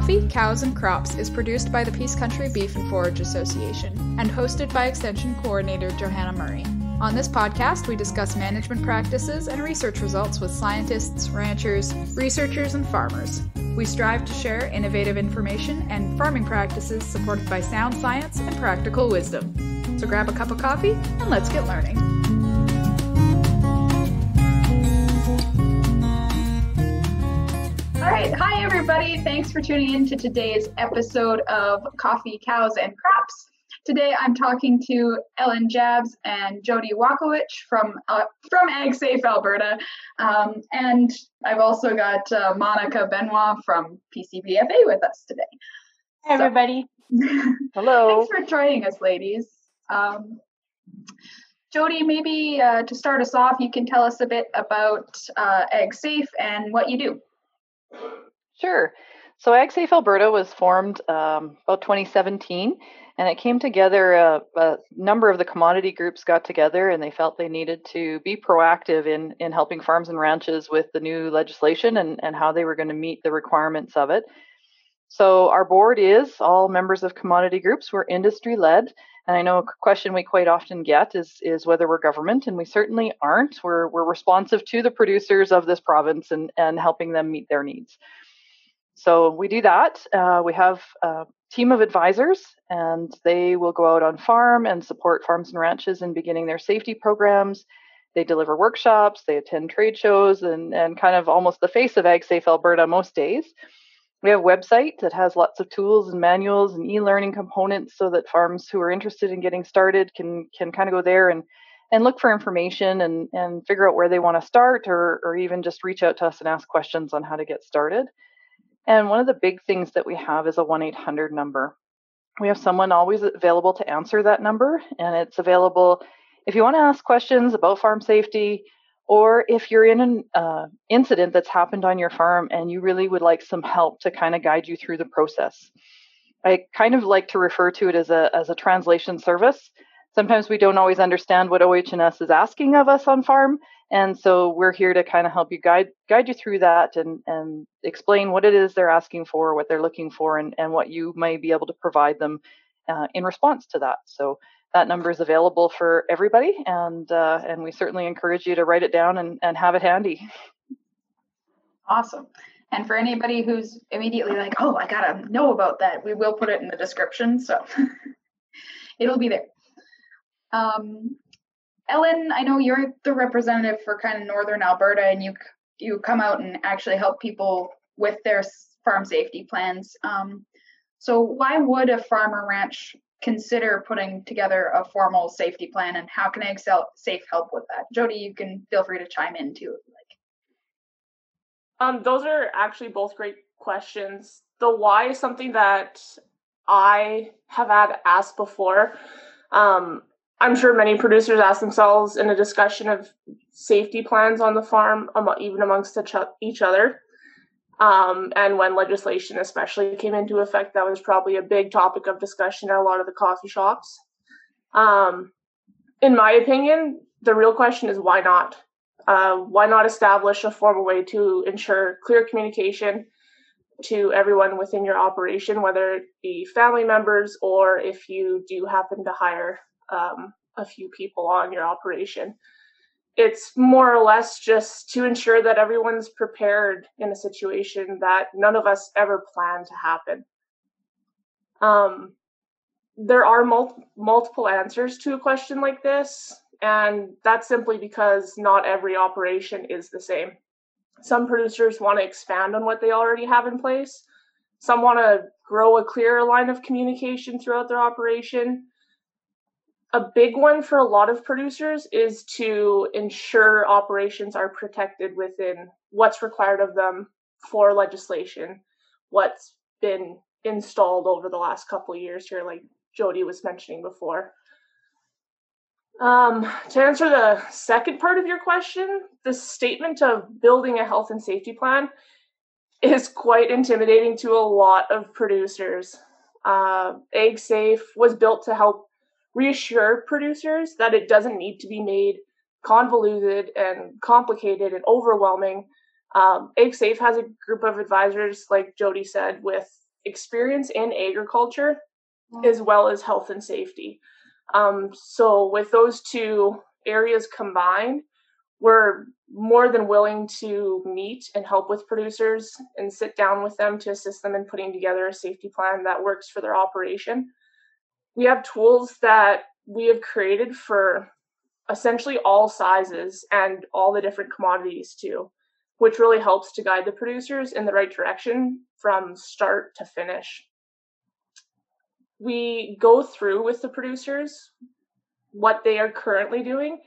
Coffee, Cows, and Crops is produced by the Peace Country Beef and Forage Association and hosted by Extension Coordinator Johanna Murray. On this podcast, we discuss management practices and research results with scientists, ranchers, researchers, and farmers. We strive to share innovative information and farming practices supported by sound science and practical wisdom. So grab a cup of coffee and let's get learning. All right. Hi, everybody. Thanks for tuning in to today's episode of Coffee, Cows, and Crops. Today, I'm talking to Ellen Jabs and Jody Wacowich from AgSafe, Alberta. And I've also got Monika Benoit from PCBFA with us today. Hi, everybody. Hello. Thanks for joining us, ladies. Jody, maybe to start us off, you can tell us a bit about AgSafe and what you do. Sure. So AgSafe Alberta was formed about 2017, and it came together, a number of the commodity groups got together and they felt they needed to be proactive in helping farms and ranches with the new legislation and how they were going to meet the requirements of it. So our board is all members of commodity groups. We're industry-led, and I know a question we quite often get is whether we're government, and we certainly aren't. We're responsive to the producers of this province and helping them meet their needs. So we do that. We have a team of advisors, and they will go out on farm and support farms and ranches in beginning their safety programs. They deliver workshops, they attend trade shows, and kind of almost the face of AgSafe Alberta most days. We have a website that has lots of tools and manuals and e-learning components so that farms who are interested in getting started can kind of go there and look for information and figure out where they want to start or even just reach out to us and ask questions on how to get started. And one of the big things that we have is a 1-800 number. We have someone always available to answer that number, and it's available if you want to ask questions about farm safety, or if you're in an incident that's happened on your farm and you really would like some help to kind of guide you through the process. I kind of like to refer to it as a translation service. Sometimes we don't always understand what OH&S is asking of us on farm, and so we're here to kind of help you guide you through that and explain what it is they're asking for, what they're looking for, and what you may be able to provide them in response to that. So that number is available for everybody, and we certainly encourage you to write it down and have it handy. Awesome. And for anybody who's immediately like, oh, I gotta know about that, we will put it in the description, so it'll be there. Ellen, I know you're the representative for kind of Northern Alberta, and you come out and actually help people with their farm safety plans. So why would a farm or ranch consider putting together a formal safety plan, and how can AgSafe help with that? Jody, you can feel free to chime in too if you like. Those are actually both great questions. The why is something that I have had asked before. I'm sure many producers ask themselves in a discussion of safety plans on the farm, even amongst each other. And when legislation especially came into effect, that was probably a big topic of discussion at a lot of the coffee shops. In my opinion, the real question is why not? Why not establish a formal way to ensure clear communication to everyone within your operation, whether it be family members or if you do happen to hire a few people on your operation. It's more or less just to ensure that everyone's prepared in a situation that none of us ever planned to happen. There are multiple answers to a question like this, and that's simply because not every operation is the same. Some producers want to expand on what they already have in place. Some want to grow a clearer line of communication throughout their operation. A big one for a lot of producers is to ensure operations are protected within what's required of them for legislation, what's been installed over the last couple of years here, like Jody was mentioning before. To answer the second part of your question, the statement of building a health and safety plan is quite intimidating to a lot of producers. AgSafe was built to help reassure producers that it doesn't need to be made convoluted and complicated and overwhelming. AgSafe has a group of advisors, like Jody said, with experience in agriculture as well as health and safety. So with those two areas combined, we're more than willing to meet and help with producers and sit down with them to assist them in putting together a safety plan that works for their operation. We have tools that we have created for essentially all sizes and all the different commodities too, which really helps to guide the producers in the right direction from start to finish. We go through with the producers what they are currently doing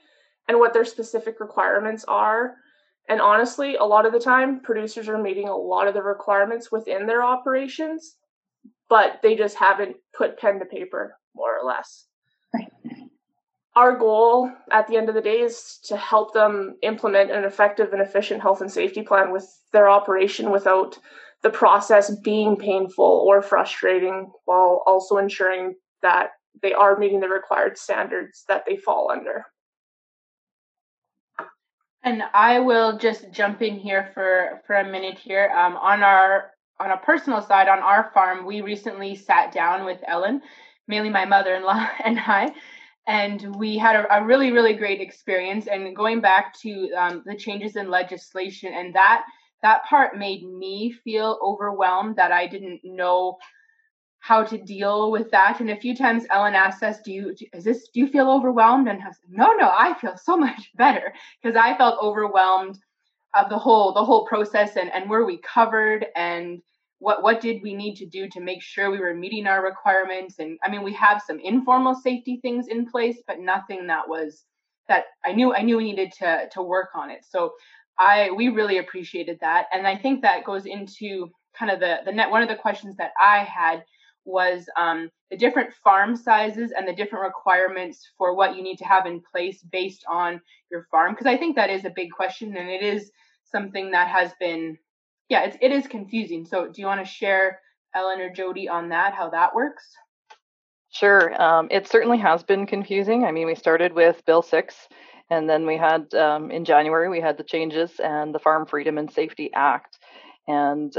and what their specific requirements are. And honestly, a lot of the time, producers are meeting a lot of the requirements within their operations, but they just haven't put pen to paper, more or less. Right. Our goal at the end of the day is to help them implement an effective and efficient health and safety plan with their operation without the process being painful or frustrating, while also ensuring that they are meeting the required standards that they fall under. And I will just jump in here for a minute here. On a personal side, on our farm, we recently sat down with Ellen, mainly my mother-in-law and I, and we had a really, really great experience. And going back to the changes in legislation, and that part made me feel overwhelmed that I didn't know how to deal with that. And a few times Ellen asked us, do you feel overwhelmed? And I said, no, I feel so much better, because I felt overwhelmed of the whole process and were we covered, and what did we need to do to make sure we were meeting our requirements. And I mean, we have some informal safety things in place, but nothing that I knew we needed to work on it. So we really appreciated that. And I think that goes into kind of one of the questions that I had was the different farm sizes and the different requirements for what you need to have in place based on your farm. Because I think that is a big question, and it is something that has been, it is confusing. So do you want to share, Ellen or Jody, on that, how that works? Sure. It certainly has been confusing. I mean, we started with Bill 6, and then we had, in January, we had the changes and the Farm Freedom and Safety Act. And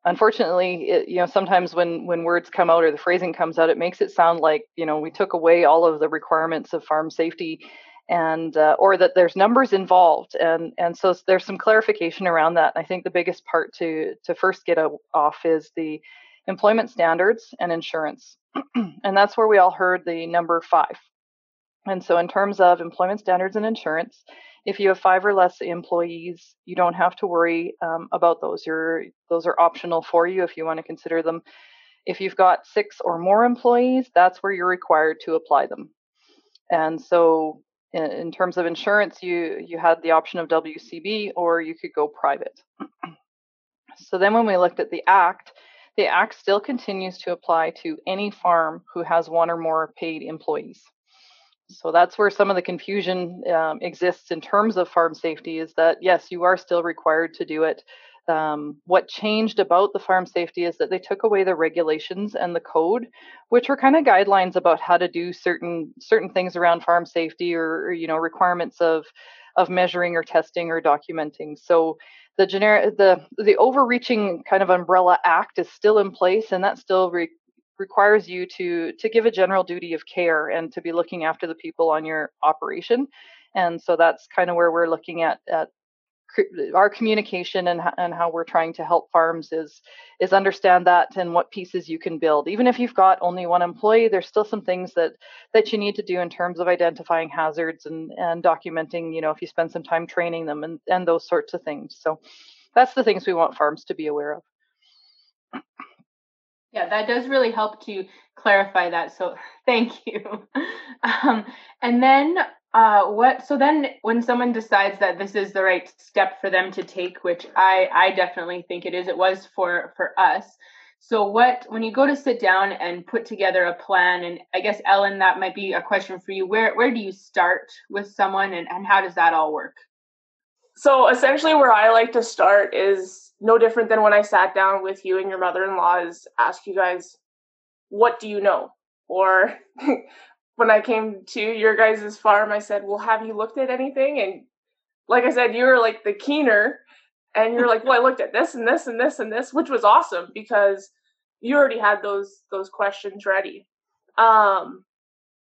unfortunately, sometimes when words come out or the phrasing comes out, it makes it sound like, we took away all of the requirements of farm safety, and or that there's numbers involved. And so there's some clarification around that. I think the biggest part to first get off is the employment standards and insurance. And that's where we all heard the number 5. And so in terms of employment standards and insurance, if you have 5 or less employees, you don't have to worry about those. Those are optional for you if you want to consider them. If you've got 6 or more employees, that's where you're required to apply them. And so in terms of insurance, you had the option of WCB, or you could go private. So then when we looked at the Act still continues to apply to any farm who has 1 or more paid employees. So that's where some of the confusion exists in terms of farm safety, is that, yes, you are still required to do it. What changed about the farm safety is that they took away the regulations and the code, which were kind of guidelines about how to do certain things around farm safety, or requirements of measuring or testing or documenting. So the overreaching kind of umbrella act is still in place, and that still requires you to give a general duty of care and to be looking after the people on your operation. And so that's kind of where we're looking at our communication and how we're trying to help farms is understand that and what pieces you can build. Even if you've got only 1 employee, there's still some things that you need to do in terms of identifying hazards and documenting, if you spend some time training them and those sorts of things. So that's the things we want farms to be aware of. Yeah, that does really help to clarify that. So thank you. And then so then when someone decides that this is the right step for them to take, which I definitely think it was for us. So when you go to sit down and put together a plan, and I guess, Ellen, that might be a question for you, where do you start with someone, and how does that all work? So essentially where I like to start is no different than when I sat down with you and your mother-in-law, is ask you guys, what do you know? Or when I came to your guys' farm, I said, well, have you looked at anything? And like I said, you were like the keener, and you're like, well, I looked at this and this and this and this, which was awesome, because you already had those questions ready. I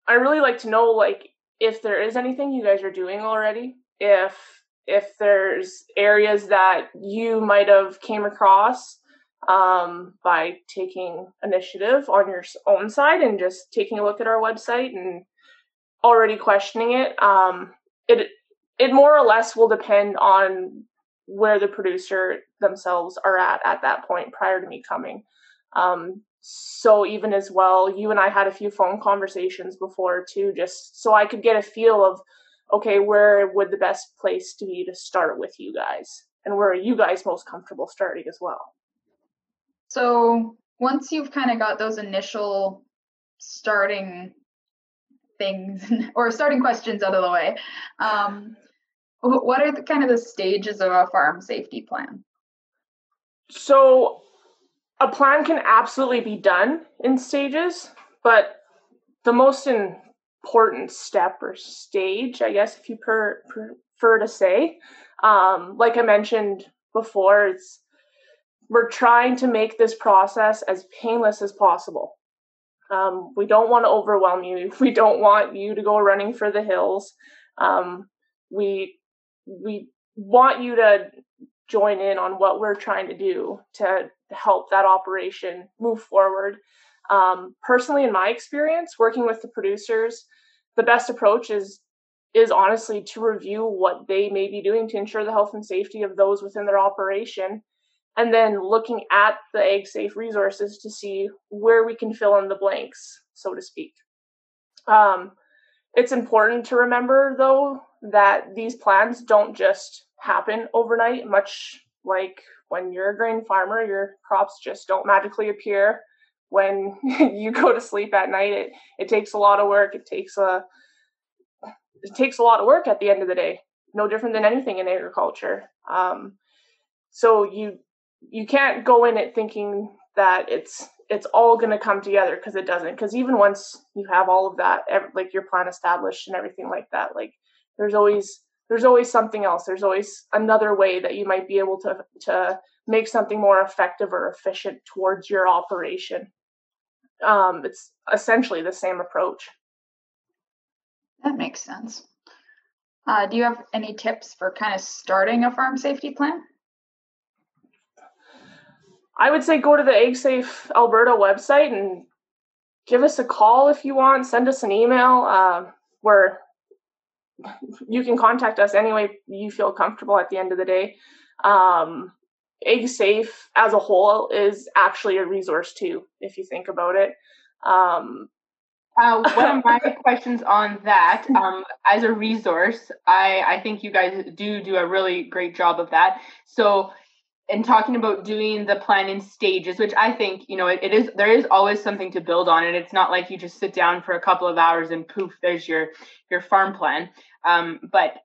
really like to know, like, if there is anything you guys are doing already, if there's areas that you might have came across by taking initiative on your own side and just taking a look at our website and already questioning it. It more or less will depend on where the producer themselves are at that point prior to me coming. So even as well, you and I had a few phone conversations before too, just so I could get a feel of, okay, where would the best place to be to start with you guys, and where are you guys most comfortable starting as well? So once you've kind of got those initial starting things or starting questions out of the way, what are the kind of the stages of a farm safety plan? So a plan can absolutely be done in stages, but the most important step or stage, I guess, if you prefer to say, like I mentioned before, we're trying to make this process as painless as possible. We don't want to overwhelm you. We don't want you to go running for the hills. We want you to join in on what we're trying to do to help that operation move forward. Personally, in my experience, working with the producers, the best approach is honestly to review what they may be doing to ensure the health and safety of those within their operation, and then looking at the AgSafe resources to see where we can fill in the blanks, so to speak. It's important to remember, though, that these plans don't just happen overnight, much like when you're a grain farmer, your crops just don't magically appear when you go to sleep at night. It takes a lot of work. It takes a lot of work at the end of the day, no different than anything in agriculture. So you can't go in it thinking that it's all going to come together, because it doesn't. Because even once you have all of that, like your plan established and everything like that, like there's always something else. There's always another way that you might be able to make something more effective or efficient towards your operation. It's essentially the same approach. That makes sense. Do you have any tips for kind of starting a farm safety plan? I would say go to the AgSafe Alberta website and give us a call if you want. Send us an email where you can contact us any way you feel comfortable at the end of the day. AgSafe as a whole is actually a resource too, if you think about it. One of my questions on that, as a resource, I think you guys do a really great job of that. So, in talking about doing the plan in stages, which I think, there is always something to build on, and it's not like you just sit down for a couple of hours and poof, there's your farm plan. But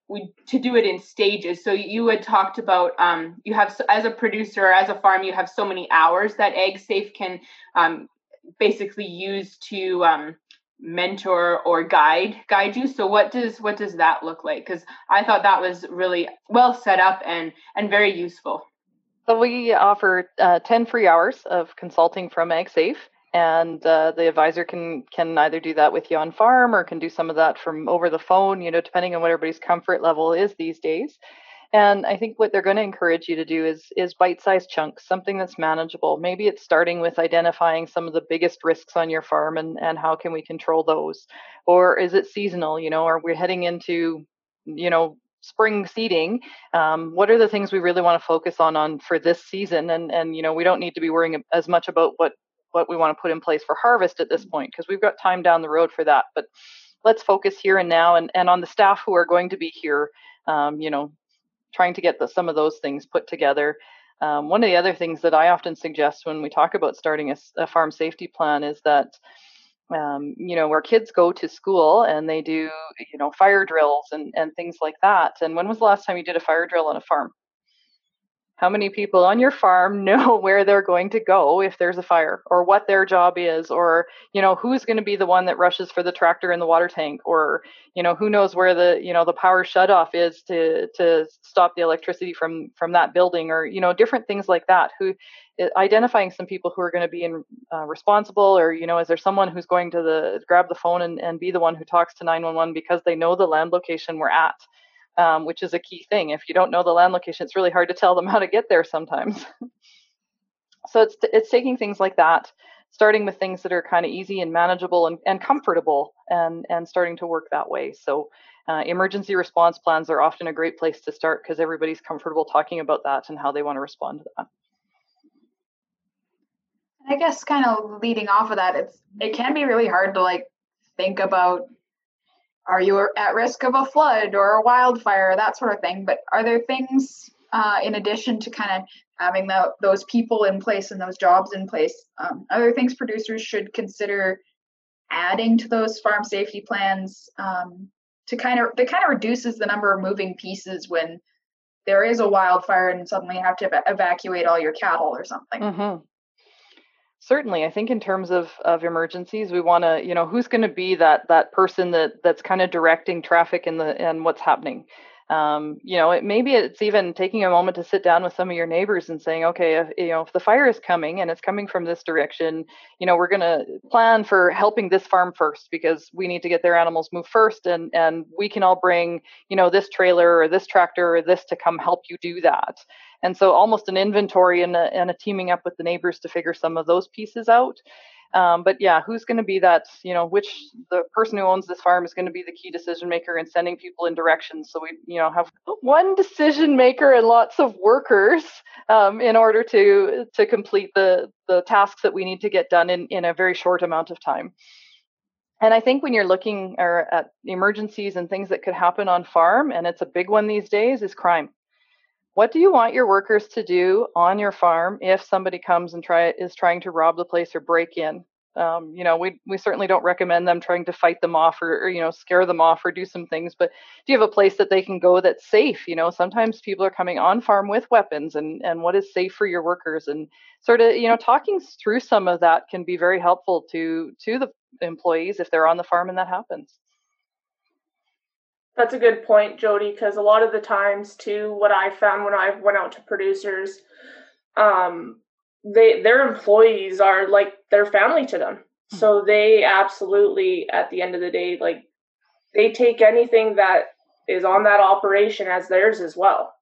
to do it in stages. So you had talked about you have, as a producer or as a farm, you have so many hours that AgSafe can basically use to mentor or guide you. So what does that look like? Because I thought that was really well set up and very useful. So we offer 10 free hours of consulting from AgSafe, and the advisor can either do that with you on farm or can do some of that from over the phone, depending on what everybody's comfort level is these days. And I think what they're going to encourage you to do is bite-sized chunks, something that's manageable. Maybe it's starting with identifying some of the biggest risks on your farm and how can we control those? Or is it seasonal, or we're heading into, spring seeding? What are the things we really want to focus on for this season? And we don't need to be worrying as much about what we want to put in place for harvest at this point, because we've got time down the road for that. But let's focus here and now and on the staff who are going to be here, trying to get some of those things put together. One of the other things that I often suggest when we talk about starting a farm safety plan is that where kids go to school and they do, fire drills and things like that. And when was the last time you did a fire drill on a farm? How many people on your farm know where they're going to go if there's a fire, or what their job is, or, who's going to be the one that rushes for the tractor in the water tank, or, who knows where the power shutoff is to stop the electricity from that building, or, different things like that. Identifying some people who are going to be responsible, or, is there someone who's going to grab the phone and be the one who talks to 911 because they know the land location we're at. Which is a key thing. If you don't know the land location, it's really hard to tell them how to get there sometimes. So it's taking things like that, starting with things that are kind of easy and manageable and comfortable, and starting to work that way. So emergency response plans are often a great place to start because everybody's comfortable talking about that and how they want to respond to that. I guess kind of leading off of that, it can be really hard to think about, are you at risk of a flood or a wildfire, that sort of thing? But are there things, in addition to kind of having those people in place and those jobs in place, are there things producers should consider adding to those farm safety plans that kind of reduces the number of moving pieces when there is a wildfire and suddenly you have to evacuate all your cattle or something? Mm-hmm. Certainly, I think in terms of emergencies, we want to, who's going to be that person that's kind of directing traffic and what's happening. Maybe it's even taking a moment to sit down with some of your neighbors and saying, okay, if the fire is coming and it's coming from this direction, we're going to plan for helping this farm first because we need to get their animals moved first, and we can all bring, this trailer or this tractor or this to come help you do that. And so almost an inventory and a teaming up with the neighbors to figure some of those pieces out. But yeah, who's going to be that, the person who owns this farm is going to be the key decision maker and sending people in directions. So we, have one decision maker and lots of workers in order to complete the tasks that we need to get done in a very short amount of time. And I think when you're looking at emergencies and things that could happen on farm, and it's a big one these days, is crime. What do you want your workers to do on your farm if somebody comes and is trying to rob the place or break in? We certainly don't recommend them trying to fight them off or scare them off or do some things. But do you have a place that they can go that's safe? Sometimes people are coming on farm with weapons, and what is safe for your workers? And sort of talking through some of that can be very helpful to the employees if they're on the farm and that happens. That's a good point, Jody, because a lot of the times, too, what I found when I went out to producers, their employees are like their family to them. So they absolutely, at the end of the day, they take anything that is on that operation as theirs as well.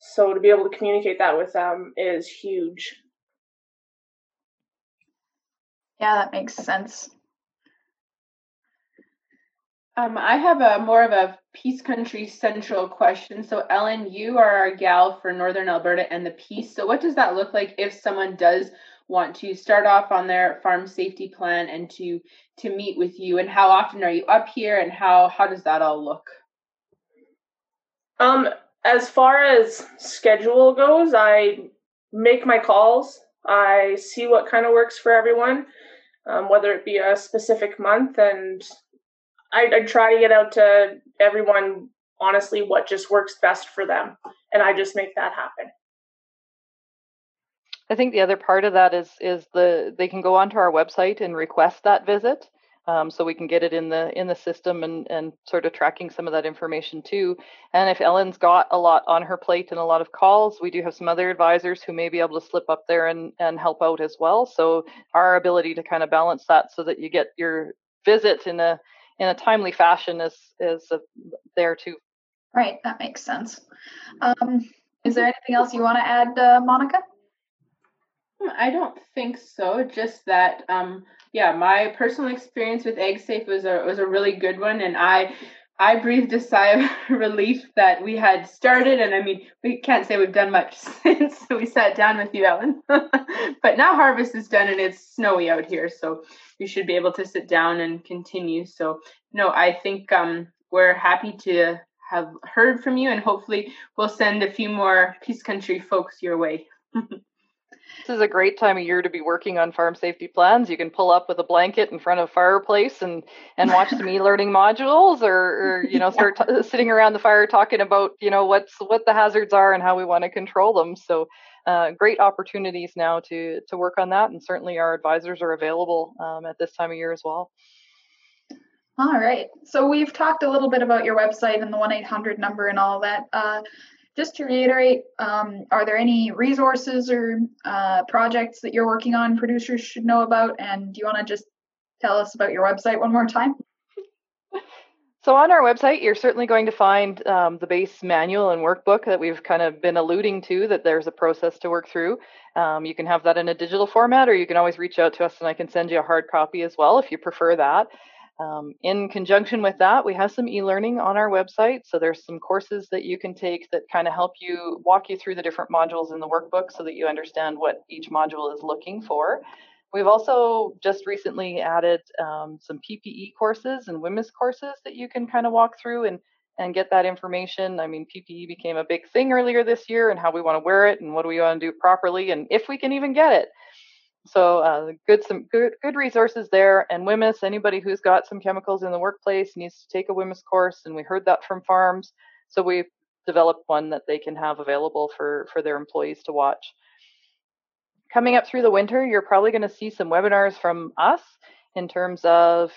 So to be able to communicate that with them is huge. Yeah, that makes sense. I have more of a Peace Country Central question. So Ellen, you are our gal for Northern Alberta and the Peace. So what does that look like if someone does want to start off on their farm safety plan and to meet with you? And how often are you up here, and how does that all look? As far as schedule goes, I make my calls. I see what kind of works for everyone, whether it be a specific month, and I try to get out to everyone, honestly, what just works best for them. And I just make that happen. I think the other part of that is they can go onto our website and request that visit. So we can get it in the system and sort of tracking some of that information too. And if Ellen's got a lot on her plate and a lot of calls, we do have some other advisors who may be able to slip up there and help out as well. So our ability to kind of balance that so that you get your visit in a timely fashion is there too. Right, that makes sense. Is there anything else you want to add, Monika? I don't think so. Just that, my personal experience with AgSafe was a really good one, and I breathed a sigh of relief that we had started. And I mean, we can't say we've done much since we sat down with you, Ellen. But now harvest is done and it's snowy out here, so you should be able to sit down and continue. So no, I think we're happy to have heard from you, and hopefully we'll send a few more Peace Country folks your way. This is a great time of year to be working on farm safety plans. You can pull up with a blanket in front of a fireplace and watch some e-learning modules, or start sitting around the fire talking about what the hazards are and how we want to control them. So great opportunities now to work on that, and certainly our advisors are available at this time of year as well. All right. So we've talked a little bit about your website and the 1-800 number and all that. Just to reiterate, are there any resources or projects that you're working on producers should know about? And do you want to just tell us about your website one more time? So on our website, you're certainly going to find the base manual and workbook that we've kind of been alluding to, that there's a process to work through. You can have that in a digital format, or you can always reach out to us and I can send you a hard copy as well if you prefer that. In conjunction with that, we have some e-learning on our website. So there's some courses that you can take that kind of help you walk you through the different modules in the workbook so that you understand what each module is looking for. We've also just recently added some PPE courses and WMIS courses that you can kind of walk through and get that information. I mean, PPE became a big thing earlier this year, and how we want to wear it and what do we want to do properly and if we can even get it. So some good resources there. And WMIS, anybody who's got some chemicals in the workplace needs to take a WMIS course, and we heard that from farms. So we've developed one that they can have available for their employees to watch. Coming up through the winter, you're probably going to see some webinars from us in terms of,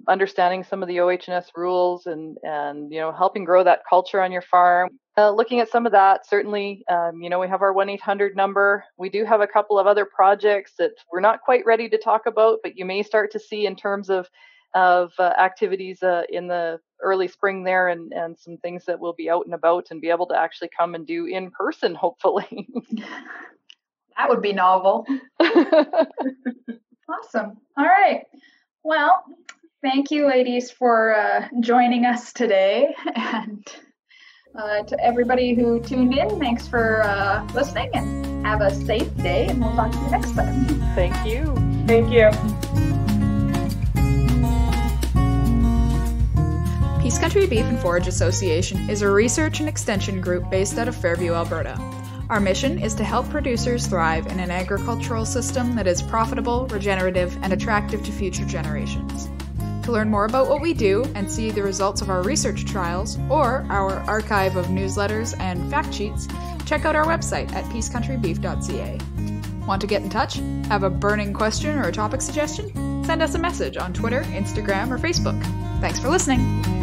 understanding some of the OH&S rules and helping grow that culture on your farm. Looking at some of that, certainly, we have our 1-800 number. We do have a couple of other projects that we're not quite ready to talk about, but you may start to see in terms of activities in the early spring there, and some things that will be out and about and be able to actually come and do in person, hopefully. That would be novel. Awesome. All right. Well, thank you, ladies, for joining us today. And to everybody who tuned in, thanks for listening, and have a safe day, and we'll talk to you next time. Thank you. Thank you. Peace Country Beef and Forage Association is a research and extension group based out of Fairview, Alberta. Our mission is to help producers thrive in an agricultural system that is profitable, regenerative, and attractive to future generations. To learn more about what we do and see the results of our research trials or our archive of newsletters and fact sheets, check out our website at peacecountrybeef.ca. Want to get in touch? Have a burning question or a topic suggestion? Send us a message on Twitter, Instagram, or Facebook. Thanks for listening.